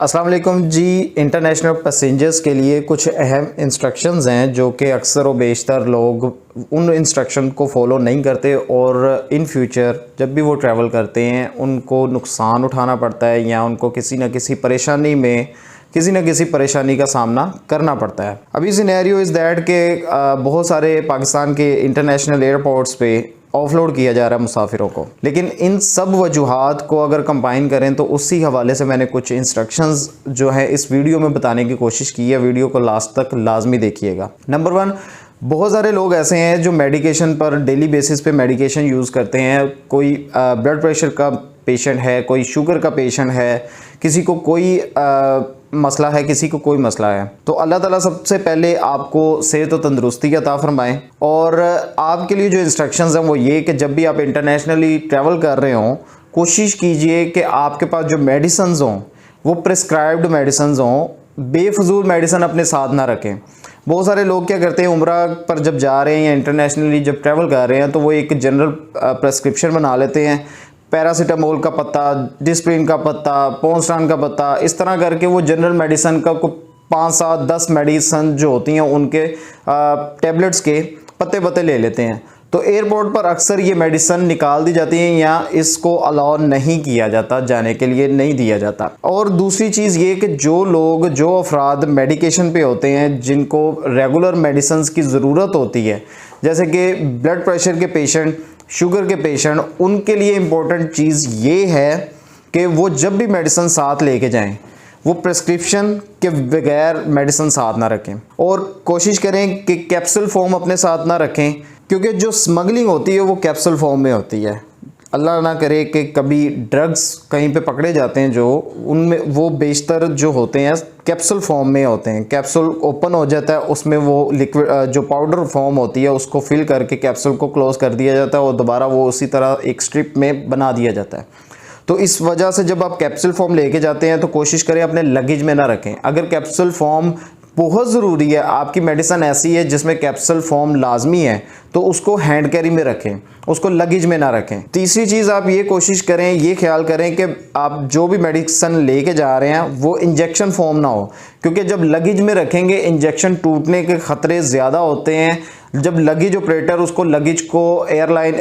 अस्सलाम वालेकुम जी। International passengers के लिए कुछ अहम इंस्ट्रक्शंस हैं जो कि अक्सर व बेशतर लोग उन इंस्ट्रक्शन को फॉलो नहीं करते और इन फ्यूचर जब भी वो ट्रैवल करते हैं उनको नुकसान उठाना पड़ता है या उनको किसी न किसी परेशानी का सामना करना पड़ता है। अभी सिनेरियो इज़ दैट के बहुत सारे पाकिस्तान के इंटरनेशनल एयरपोर्ट्स पे ऑफलोड किया जा रहा है मुसाफिरों को, लेकिन इन सब वजूहात को अगर कंबाइन करें तो उसी हवाले से मैंने कुछ इंस्ट्रक्शंस जो है इस वीडियो में बताने की कोशिश की है। वीडियो को लास्ट तक लाजमी देखिएगा। नंबर 1, बहुत सारे लोग ऐसे हैं जो मेडिकेशन पर डेली बेसिस पे मेडिकेशन यूज़ करते हैं। कोई ब्लड प्रेशर का पेशेंट है, कोई शुगर का पेशेंट है, किसी को कोई मसला है, किसी को कोई मसला है। तो अल्लाह ताला सबसे पहले आपको सेहत और तंदुरुस्ती अता फरमाएं। और आपके लिए जो इंस्ट्रक्शंस हैं वो ये कि जब भी आप इंटरनेशनली ट्रैवल कर रहे हों, कोशिश कीजिए कि आपके पास जो मेडिसिन्स हों वो प्रिस्क्राइब्ड मेडिसिन्स हों। बेफजूल मेडिसिन अपने साथ ना रखें। बहुत सारे लोग क्या करते हैं, उम्रा पर जब जा रहे हैं या इंटरनेशनली जब ट्रैवल कर रहे हैं तो वो एक जनरल प्रेस्क्रिप्शन बना लेते हैं। पैरासीटामोल का पत्ता, डिस्प्रिन का पत्ता, पोंस्टान का पत्ता, इस तरह करके वो जनरल मेडिसिन का 5, 7, 10 मेडिसिन जो होती हैं उनके टैबलेट्स के पत्ते ले लेते हैं। तो एयरपोर्ट पर अक्सर ये मेडिसिन निकाल दी जाती हैं या इसको अलाउ नहीं किया जाता, जाने के लिए नहीं दिया जाता। और दूसरी चीज़ ये कि जो अफराद मेडिकेशन पे होते हैं, जिनको रेगुलर मेडिसिन की ज़रूरत होती है, जैसे कि ब्लड प्रेशर के पेशेंट, शुगर के पेशेंट, उनके लिए इम्पोर्टेंट चीज़ ये है कि वो जब भी मेडिसिन साथ लेके जाएं वो प्रिस्क्रिप्शन के बगैर मेडिसिन साथ ना रखें। और कोशिश करें कि कैप्सूल फॉर्म अपने साथ ना रखें, क्योंकि जो स्मगलिंग होती है वो कैप्सूल फॉर्म में होती है। अल्लाह ना करे कि कभी ड्रग्स कहीं पे पकड़े जाते हैं जो उनमें वो बेशतर जो होते हैं कैप्सूल फॉर्म में होते हैं। कैप्सूल ओपन हो जाता है, उसमें वो लिक्विड जो पाउडर फॉर्म होती है उसको फिल करके कैप्सूल को क्लोज़ कर दिया जाता है और दोबारा वो उसी तरह एक स्ट्रिप में बना दिया जाता है। तो इस वजह से जब आप कैप्सूल फॉर्म लेके जाते हैं तो कोशिश करें अपने लगेज में ना रखें। अगर कैप्सूल फॉर्म बहुत ज़रूरी है, आपकी मेडिसिन ऐसी है जिसमें कैप्सूल फॉर्म लाजमी है, तो उसको हैंड कैरी में रखें, उसको लगेज में ना रखें। तीसरी चीज़ आप ये कोशिश करें, ये ख्याल करें कि आप जो भी मेडिसिन लेके जा रहे हैं वो इंजेक्शन फॉर्म ना हो, क्योंकि जब लगेज में रखेंगे इंजेक्शन टूटने के ख़तरे ज़्यादा होते हैं। जब लगेज ऑपरेटर उसको लगेज को एयरलाइन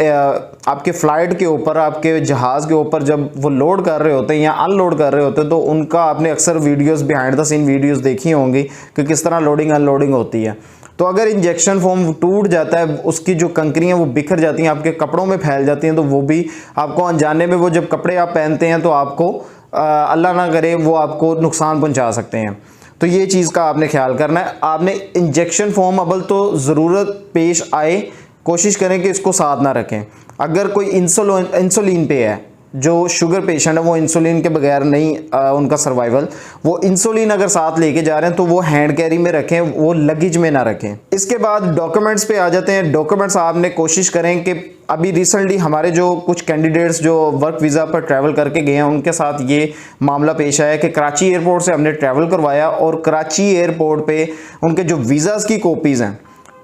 आपके फ़्लाइट के ऊपर, आपके जहाज़ के ऊपर जब वो लोड कर रहे होते हैं या अनलोड कर रहे होते हैं, तो उनका आपने अक्सर videos, behind the seen videos देखी होंगी कि किस तरह लोडिंग अनलोडिंग होती है। तो अगर इंजेक्शन फॉर्म टूट जाता है, उसकी जो कंकरियाँ वो बिखर जाती हैं, आपके कपड़ों में फैल जाती हैं, तो वो भी आपको अनजाने में, वो जब कपड़े आप पहनते हैं तो आपको अल्लाह ना करे वो आपको नुकसान पहुँचा सकते हैं। तो ये चीज़ का आपने ख्याल करना है। आपने इंजेक्शन फॉर्म अबल तो ज़रूरत पेश आए कोशिश करें कि इसको साथ ना रखें। अगर कोई इंसुलिन पे है, जो शुगर पेशेंट है, वो इंसुलिन के बगैर नहीं उनका सर्वाइवल, वो इंसुलिन अगर साथ लेके जा रहे हैं तो वो हैंड कैरी में रखें, वो लगेज में ना रखें। इसके बाद डॉक्यूमेंट्स पे आ जाते हैं। डॉक्यूमेंट्स आपने कोशिश करें कि अभी रिसेंटली हमारे जो कुछ कैंडिडेट्स जो वर्क वीज़ा पर ट्रैवल करके गए हैं उनके साथ ये मामला पेश आया कि कराची एयरपोर्ट से हमने ट्रैवल करवाया और कराची एयरपोर्ट पे उनके जो वीज़ाज़ की कॉपीज़ हैं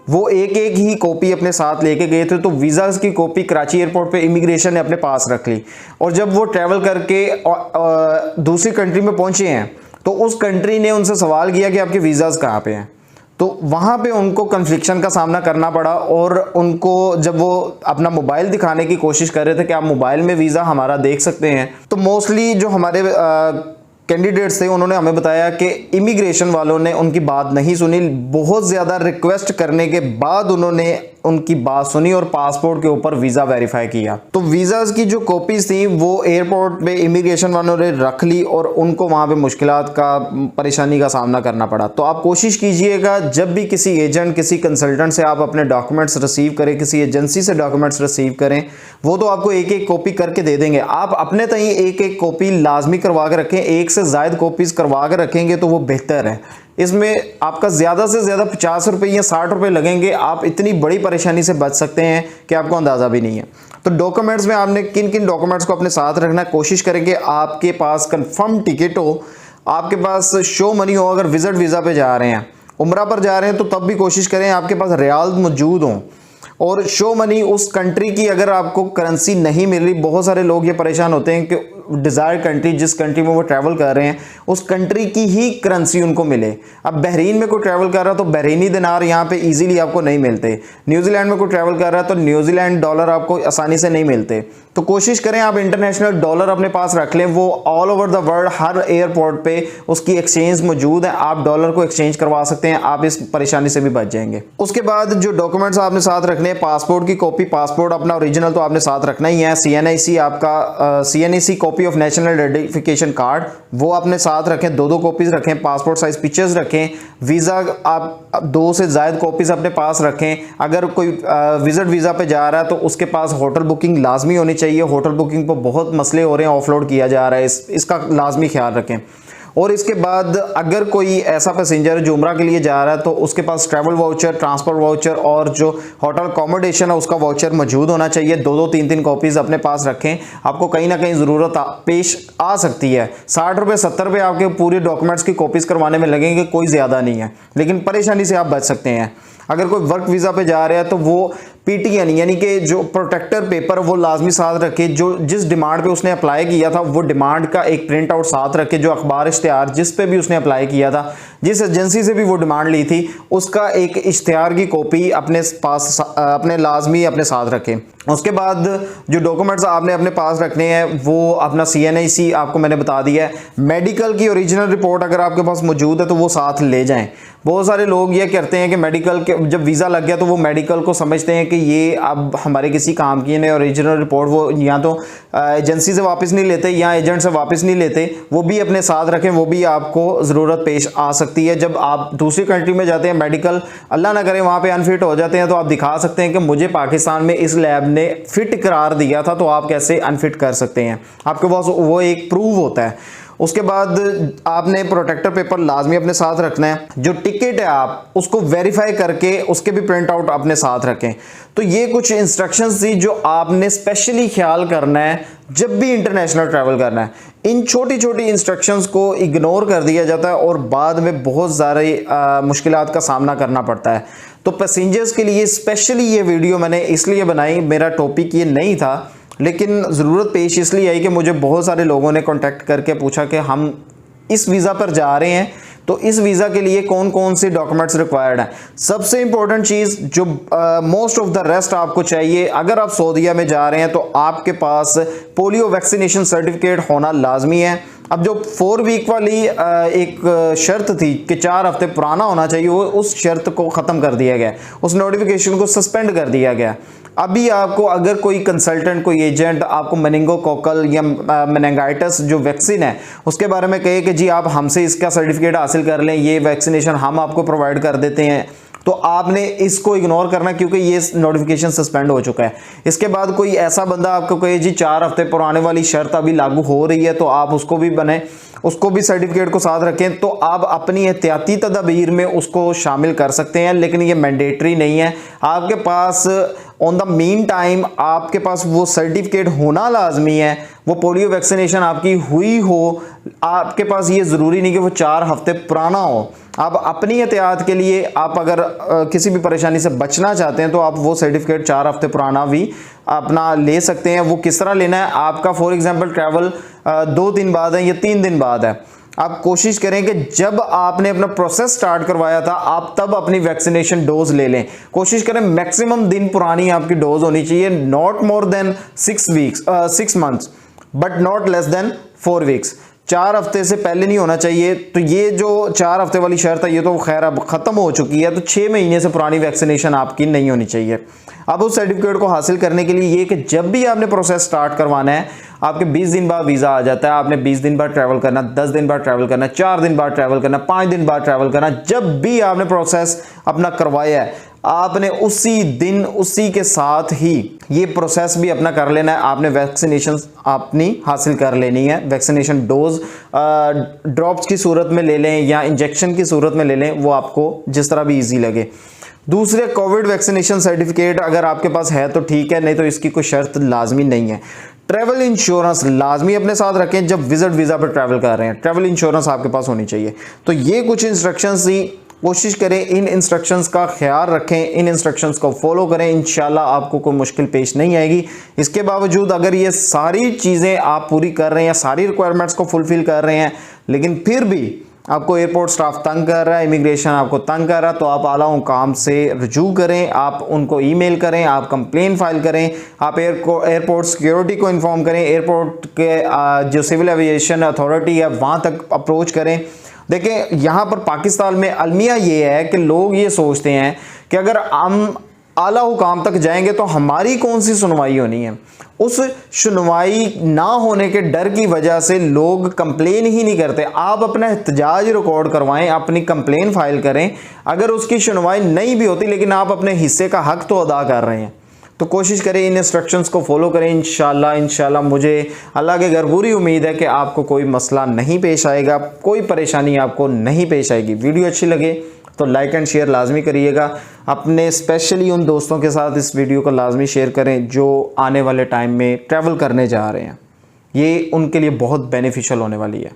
वो एक ही कॉपी अपने साथ लेके गए थे। तो वीज़ाज़ की कॉपी कराची एयरपोर्ट पे इमिग्रेशन ने अपने पास रख ली, और जब वो ट्रैवल करके दूसरी कंट्री में पहुंचे हैं तो उस कंट्री ने उनसे सवाल किया कि आपके वीज़ाज़ कहाँ पे हैं। तो वहाँ पे उनको कन्फ्लिक्शन का सामना करना पड़ा, और उनको जब वो अपना मोबाइल दिखाने की कोशिश कर रहे थे कि आप मोबाइल में वीज़ा हमारा देख सकते हैं, तो मोस्टली जो हमारे कैंडिडेट्स थे उन्होंने हमें बताया कि इमिग्रेशन वालों ने उनकी बात नहीं सुनी। बहुत ज़्यादा रिक्वेस्ट करने के बाद उन्होंने उनकी बात सुनी और पासपोर्ट के ऊपर वीज़ा वेरीफाई किया। तो वीज़ाज़ की जो कॉपीज़ थी वो एयरपोर्ट पे इमिग्रेशन वालों ने रख ली और उनको वहाँ पे मुश्किलात का, परेशानी का सामना करना पड़ा। तो आप कोशिश कीजिएगा जब भी किसी एजेंट, किसी कंसल्टेंट से आप अपने डॉक्यूमेंट्स रिसीव करें, किसी एजेंसी से डॉक्यूमेंट्स रिसीव करें, वो तो आपको एक कॉपी करके दे देंगे। आप अपने तई एक कॉपी लाजमी करवा के रखें। एक से ज़ायद कॉपीज़ करवा के रखेंगे तो वो बेहतर है। इसमें आपका ज़्यादा से ज़्यादा 50 रुपये या 60 रुपये लगेंगे। आप इतनी बड़ी परेशानी से बच सकते हैं कि आपको अंदाज़ा भी नहीं है। तो डॉक्यूमेंट्स में आपने किन किन डॉक्यूमेंट्स को अपने साथ रखना, कोशिश करें कि आपके पास कंफर्म टिकट हो, आपके पास शो मनी हो। अगर विजिट वीज़ा पे जा रहे हैं, उम्रा पर जा रहे हैं, तो तब भी कोशिश करें आपके पास रियाल मौजूद हों और शो मनी उस कंट्री की। अगर आपको करेंसी नहीं मिल रही, बहुत सारे लोग ये परेशान होते हैं कि डिज़ायर्ड कंट्री, जिस कंट्री में वो ट्रैवल कर रहे हैं उस कंट्री की ही करेंसी उनको मिले। अब बहरीन में कोई ट्रैवल कर रहा है तो बहरीनी दिनार यहाँ पे इजीली आपको नहीं मिलते, न्यूजीलैंड में कोई ट्रैवल कर रहा है तो न्यूजीलैंड डॉलर आपको आसानी से नहीं मिलते। तो कोशिश करें आप इंटरनेशनल डॉलर अपने पास रख लें, वो all over the world her airport पे उसकी एक्सचेंज मौजूद है, आप डॉलर को एक्सचेंज करवा सकते हैं, आप इस परेशानी से भी बच जाएंगे। उसके बाद जो डॉक्यूमेंट्स आपने साथ रखने हैं, पासपोर्ट की कॉपी, पासपोर्ट अपना ओरिजिनल तो आपने साथ रखना ही है, CNIC आपका CNIC copy of national identification card वो आपने साथ रखें, 2 कॉपीज रखें, पासपोर्ट साइज पिक्चर्स रखें, वीज़ा आप 2 से ज़्यादा कॉपीज अपने पास रखें। अगर कोई विजिट वीज़ा पे जा रहा है तो उसके पास होटल बुकिंग लाजमी होनी चाहिए, होटल बुकिंग पर बहुत मसले हो रहे हैं, ऑफलोड किया जा रहा है, इसका लाजमी ख्याल रखें। और इसके बाद अगर कोई ऐसा पैसेंजर जो उम्रा के लिए जा रहा है तो उसके पास ट्रैवल वाउचर, ट्रांसपोर्ट वाउचर और जो होटल अकोमोडेशन है उसका वाउचर मौजूद होना चाहिए। 2-2, 3-3 कॉपीज़ अपने पास रखें, आपको कहीं ना कहीं ज़रूरत पेश आ सकती है। 60 रुपये 70 रुपये आपके पूरे डॉक्यूमेंट्स की कॉपीज़ करवाने में लगेंगे, कोई ज़्यादा नहीं है, लेकिन परेशानी से आप बच सकते हैं। अगर कोई वर्क वीज़ा पे जा रहा है तो वो PTN यानी कि जो प्रोटेक्टर पेपर वो लाजमी साथ रखे, जो जिस डिमांड पे उसने अप्लाई किया था वो डिमांड का एक प्रिंट आउट साथ रखे, जो अखबार इश्तिहार जिस पे भी उसने अप्लाई किया था, जिस एजेंसी से भी वो डिमांड ली थी, उसका एक इश्तिहार की कॉपी अपने पास अपने लाजमी अपने साथ रखें। उसके बाद जो डॉक्यूमेंट्स आपने अपने पास रखने हैं वो अपना CNIC आपको मैंने बता दिया है, मेडिकल की ओरिजिनल रिपोर्ट अगर आपके पास मौजूद है तो वो साथ ले जाएं। बहुत सारे लोग ये करते हैं कि मेडिकल के जब वीज़ा लग गया तो वो मेडिकल को समझते हैं कि ये अब हमारे किसी काम की नहीं, ओरिजिनल रिपोर्ट वो या तो एजेंसी से वापस नहीं लेते या एजेंट से वापस नहीं लेते, वो भी अपने साथ रखें, वो भी आपको ज़रूरत पेश आ सकती है। जब आप दूसरी कंट्री में जाते हैं, मेडिकल अल्लाह ना करे वहाँ पे अनफिट हो जाते हैं, तो आप दिखा सकते हैं कि मुझे पाकिस्तान में इस लैब ने फिट करार दिया था, तो आप कैसे अनफिट कर सकते हैं, आपके पास वो एक प्रूव होता है। उसके बाद आपने प्रोटेक्टर पेपर लाजमी अपने साथ रखना है, जो टिकट है आप उसको वेरीफाई करके उसके भी प्रिंट आउट अपने साथ रखें। तो ये कुछ इंस्ट्रक्शंस थी जो आपने स्पेशली ख्याल करना है जब भी इंटरनेशनल ट्रैवल करना है। इन छोटी छोटी इंस्ट्रक्शंस को इग्नोर कर दिया जाता है और बाद में बहुत सारी मुश्किलात का सामना करना पड़ता है। तो पैसेंजर्स के लिए स्पेशली ये वीडियो मैंने इसलिए बनाई, मेरा टॉपिक ये नहीं था, लेकिन ज़रूरत पेश इसलिए आई कि मुझे बहुत सारे लोगों ने कांटेक्ट करके पूछा कि हम इस वीज़ा पर जा रहे हैं तो इस वीज़ा के लिए कौन कौन से डॉक्यूमेंट्स रिक्वायर्ड हैं। सबसे इंपॉर्टेंट चीज़ जो मोस्ट ऑफ द रेस्ट आपको चाहिए, अगर आप सऊदीया में जा रहे हैं तो आपके पास पोलियो वैक्सीनेशन सर्टिफिकेट होना लाजमी है। अब जो 4 वीक वाली एक शर्त थी कि 4 हफ्ते पुराना होना चाहिए, वो उस शर्त को ख़त्म कर दिया गया, उस नोटिफिकेशन को सस्पेंड कर दिया गया। अभी आपको अगर कोई कंसल्टेंट, कोई एजेंट आपको मेनिंगोकोकल या मेनिंगाइटिस जो वैक्सीन है उसके बारे में कहे कि जी आप हमसे इसका सर्टिफिकेट हासिल कर लें, ये वैक्सीनेशन हम आपको प्रोवाइड कर देते हैं, तो आपने इसको इग्नोर करना क्योंकि ये नोटिफिकेशन सस्पेंड हो चुका है। इसके बाद कोई ऐसा बंदा आपको कहे जी 4 हफ्ते पुराने वाली शर्त अभी लागू हो रही है, तो आप उसको भी बने, उसको भी सर्टिफिकेट को साथ रखें, तो आप अपनी एहतियाती तदबीर में उसको शामिल कर सकते हैं, लेकिन ये मैंडेटरी नहीं है। आपके pass on the mean time आपके पास वो सर्टिफिकेट होना लाजमी है, वो पोलियो वैक्सीनेशन आपकी हुई हो, आपके पास ये ज़रूरी नहीं कि वो 4 हफ्ते पुराना हो। आप अपनी एहतियात के लिए आप अगर किसी भी परेशानी से बचना चाहते हैं तो आप वो सर्टिफिकेट 4 हफ्ते पुराना भी अपना ले सकते हैं। वो किस तरह लेना है, आपका फॉर एग्जांपल ट्रैवल 2 दिन बाद है या 3 दिन बाद है, आप कोशिश करें कि जब आपने अपना प्रोसेस स्टार्ट करवाया था आप तब अपनी वैक्सीनेशन डोज ले लें। कोशिश करें मैक्सिमम दिन पुरानी आपकी डोज होनी चाहिए, not more than 6 months but not less than 4 weeks. 4 हफ्ते से पहले नहीं होना चाहिए। तो ये जो 4 हफ्ते वाली शर्त है ये तो खैर अब ख़त्म हो चुकी है, तो 6 महीने से पुरानी वैक्सीनेशन आपकी नहीं होनी चाहिए। अब उस सर्टिफिकेट को हासिल करने के लिए ये कि जब भी आपने प्रोसेस स्टार्ट करवाना है, आपके 20 दिन बाद वीज़ा आ जाता है, आपने 20 दिन बाद ट्रैवल करना, 10 दिन बाद ट्रैवल करना, 4 दिन बाद ट्रैवल करना, 5 दिन बाद ट्रैवल करना। जब भी आपने प्रोसेस अपना करवाया है आपने उसी दिन उसी के साथ ही ये प्रोसेस भी अपना कर लेना है। आपने वैक्सीनेशन अपनी हासिल कर लेनी है। वैक्सीनेशन डोज ड्रॉप्स की सूरत में ले लें या इंजेक्शन की सूरत में ले लें, वो आपको जिस तरह भी ईजी लगे। दूसरे कोविड वैक्सीनेशन सर्टिफिकेट अगर आपके पास है तो ठीक है, नहीं तो इसकी कोई शर्त लाजमी नहीं है। ट्रैवल इंश्योरेंस लाजमी अपने साथ रखें जब विजिट वीज़ा पर ट्रैवल कर रहे हैं, ट्रैवल इंश्योरेंस आपके पास होनी चाहिए। तो ये कुछ इंस्ट्रक्शंस थी। कोशिश करें, इन इंस्ट्रक्शंस का ख्याल रखें, इन इंस्ट्रक्शंस को फॉलो करें, इंशाल्लाह आपको कोई मुश्किल पेश नहीं आएगी। इसके बावजूद अगर ये सारी चीज़ें आप पूरी कर रहे हैं, सारी रिक्वायरमेंट्स को फुलफ़िल कर रहे हैं, लेकिन फिर भी आपको एयरपोर्ट स्टाफ तंग कर रहा है, इमिग्रेशन आपको तंग कर रहा है, तो आप आला हुकाम से रजू करें, आप उनको ईमेल करें, आप कंप्लेन फाइल करें, आप एयरपोर्ट सिक्योरिटी को इन्फॉर्म करें, एयरपोर्ट के जो सिविल एविएशन अथॉरिटी है वहाँ तक अप्रोच करें। देखें, यहाँ पर पाकिस्तान में अलमिया ये है कि लोग ये सोचते हैं कि अगर हम आला हुकाम तक जाएंगे तो हमारी कौन सी सुनवाई होनी है। उस सुनवाई ना होने के डर की वजह से लोग कंप्लेन ही नहीं करते। आप अपना एहतजाज रिकॉर्ड करवाएं, अपनी कंप्लेन फाइल करें, अगर उसकी सुनवाई नहीं भी होती लेकिन आप अपने हिस्से का हक तो अदा कर रहे हैं। तो कोशिश करें, इन इंस्ट्रक्शंस को फॉलो करें। इंशाल्लाह मुझे अल्लाह के घर पूरी उम्मीद है कि आपको कोई मसला नहीं पेश आएगा, कोई परेशानी आपको नहीं पेश आएगी। वीडियो अच्छी लगे तो लाइक एंड शेयर लाजमी करिएगा। अपने स्पेशली उन दोस्तों के साथ इस वीडियो को लाजमी शेयर करें जो आने वाले टाइम में ट्रैवल करने जा रहे हैं, ये उनके लिए बहुत बेनिफिशियल होने वाली है।